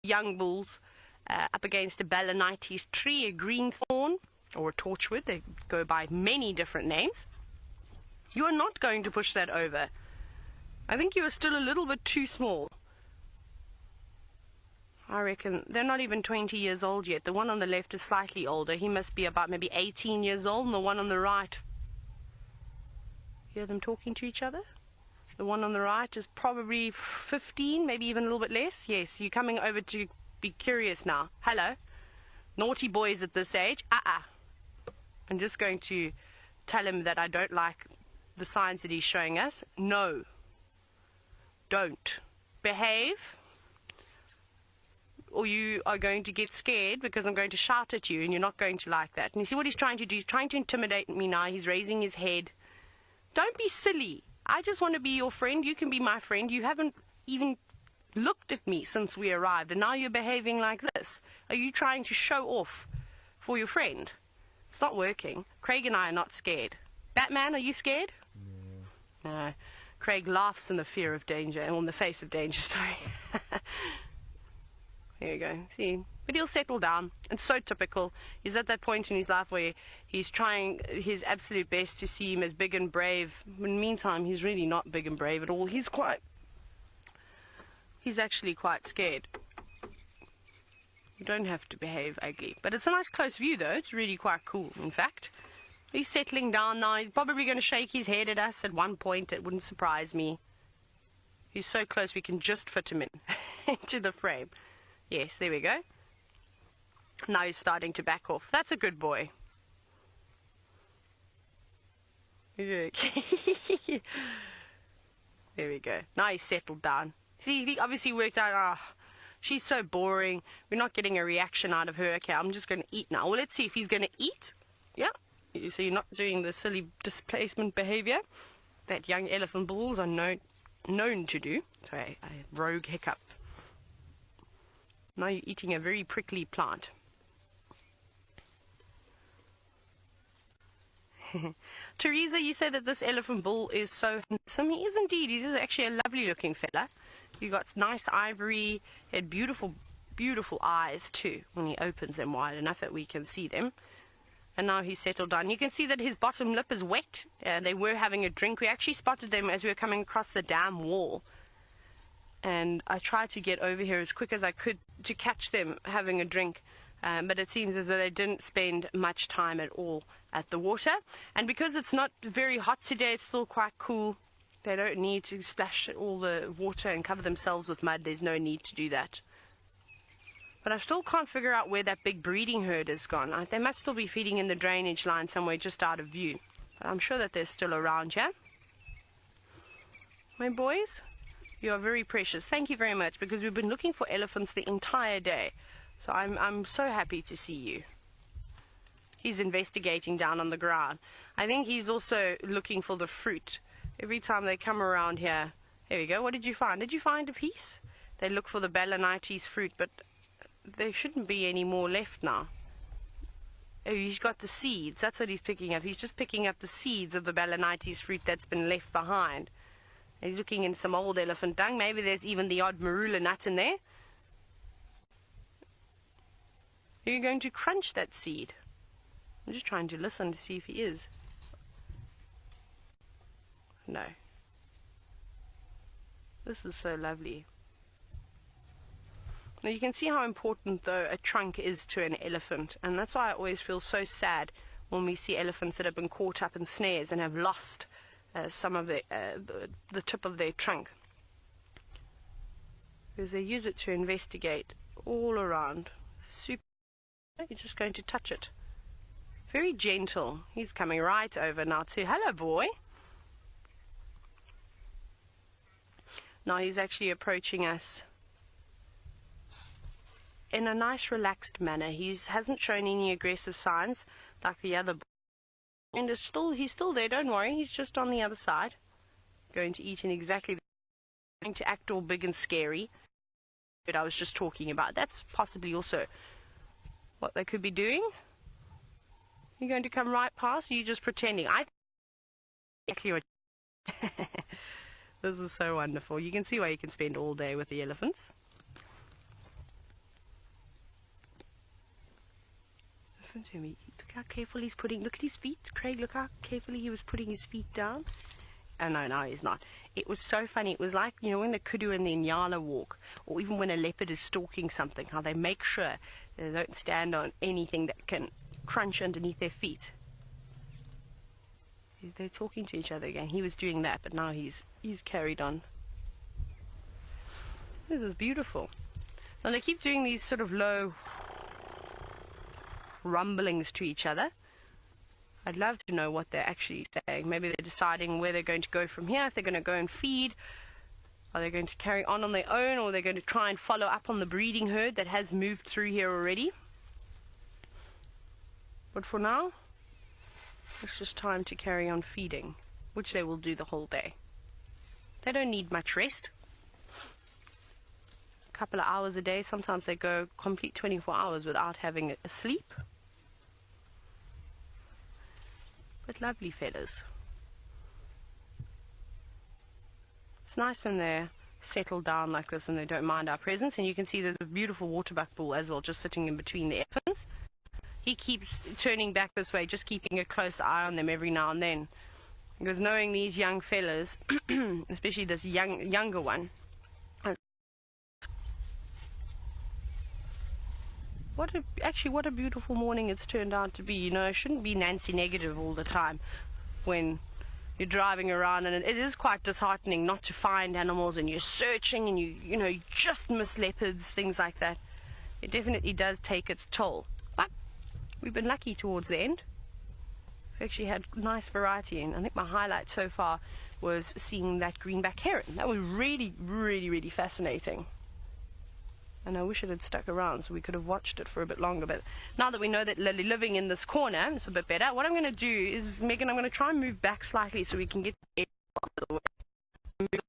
young bulls up against a Balanites tree, a greenthorn, or a torchwood. They go by many different names. You are not going to push that over. I think you are still a little bit too small. I reckon they're not even 20 years old yet. The one on the left is slightly older. He must be about maybe 18 years old, and the one on the right, hear them talking to each other? The one on the right is probably 15, maybe even a little bit less. Yes, you're coming over to be curious now. Hello. Naughty boys at this age. I'm just going to tell him that I don't like the signs that he's showing us. No. Don't. Behave, or you are going to get scared because I'm going to shout at you, and you're not going to like that. And you see what he's trying to do? He's trying to intimidate me now. He's raising his head. Don't be silly. I just want to be your friend. You can be my friend. You haven't even looked at me since we arrived, and now you're behaving like this. Are you trying to show off for your friend? It's not working. Craig and I are not scared. Batman, are you scared? No. Craig laughs in the fear of danger, or in the face of danger, sorry. There you go. See? But he'll settle down. It's so typical. He's at that point in his life where he's trying his absolute best to see as big and brave. In the meantime, he's really not big and brave at all. He's actually quite scared. You don't have to behave ugly. But it's a nice close view, though. It's really quite cool, in fact. He's settling down now. He's probably going to shake his head at us at one point. It wouldn't surprise me. He's so close we can just fit him in into the frame. Yes, there we go. Now he's starting to back off. That's a good boy. There we go. Now he's settled down. See, he obviously worked out, she's so boring. We're not getting a reaction out of her. Okay, I'm just going to eat now. Well, let's see if he's going to eat. Yeah. So you're not doing the silly displacement behavior that young elephant bulls are known to do. Sorry, a rogue hiccup. Now you're eating a very prickly plant. Teresa, you say that this elephant bull is so handsome. He is indeed. He's actually a lovely looking fella. He's got nice ivory. He had beautiful, beautiful eyes too when he opens them wide enough that we can see them. And now he's settled down. You can see that his bottom lip is wet. They were having a drink. We actually spotted them as we were coming across the dam wall. And I tried to get over here as quick as I could to catch them having a drink. But it seems as though they didn't spend much time at all at the water. And because it's not very hot today, it's still quite cool. They don't need to splash all the water and cover themselves with mud. There's no need to do that. But I still can't figure out where that big breeding herd has gone. They must still be feeding in the drainage line somewhere just out of view. But I'm sure that they're still around here. My boys, you are very precious. Thank you very much, because we've been looking for elephants the entire day. So I'm so happy to see you. He's investigating down on the ground. I think he's also looking for the fruit. Every time they come around here. There we go. What did you find? Did you find a piece? They look for the Balanites fruit, but there shouldn't be any more left now. Oh, he's got the seeds. That's what he's picking up. He's just picking up the seeds of the Balanites fruit that's been left behind. He's looking in some old elephant dung. Maybe there's even the odd marula nut in there. Are you going to crunch that seed? I'm just trying to listen to see if he is. No. This is so lovely. Now you can see how important, though, a trunk is to an elephant, and that's why I always feel so sad when we see elephants that have been caught up in snares and have lost some of the tip of their trunk, because they use it to investigate all around. Super. You're just going to touch it. Very gentle. He's coming right over now too. Hello, boy. Now he's actually approaching us in a nice, relaxed manner. He hasn't shown any aggressive signs like the other. And he's still there, don't worry. He's just on the other side. Going to eat in exactly the going to act all big and scary that I was just talking about. That's possibly also what they could be doing. You're going to come right past, or are you just pretending? Exactly what. This is so wonderful. You can see why you can spend all day with the elephants. Listen to me. Look how careful he's putting. Look at his feet. Craig, look how carefully he was putting his feet down. Oh, no, no, he's not. It was so funny. It was like, you know, when the kudu and the nyala walk, or even when a leopard is stalking something, how they make sure they don't stand on anything that can crunch underneath their feet. They're talking to each other again. He was doing that, but now he's carried on. This is beautiful. Now they keep doing these sort of low rumblings to each other. I'd love to know what they're actually saying. Maybe they're deciding where they're going to go from here, if they're going to go and feed. Are they going to carry on their own, or are they going to try and follow up on the breeding herd that has moved through here already? But for now, it's just time to carry on feeding, which they will do the whole day. They don't need much rest. A couple of hours a day. Sometimes they go complete 24 hours without having a sleep. But lovely feathers. It's nice when they're settled down like this and they don't mind our presence. And you can see there's a beautiful waterbuck bull as well, just sitting in between the elephants. He keeps turning back this way, just keeping a close eye on them every now and then. Because knowing these young fellas, especially this younger one, what a beautiful morning it's turned out to be. You know, it shouldn't be Nancy negative all the time when you're driving around, and it is quite disheartening not to find animals, and you're searching and you know, you just miss leopards, things like that. It definitely does take its toll. But we've been lucky towards the end. We've actually had nice variety, and I think my highlight so far was seeing that greenback heron. That was really, really, really fascinating. And I wish it had stuck around so we could have watched it for a bit longer. But now that we know that they're living in this corner, it's a bit better. What I'm going to do is, Megan, I'm going to try and move back slightly so we can get the air out of the way.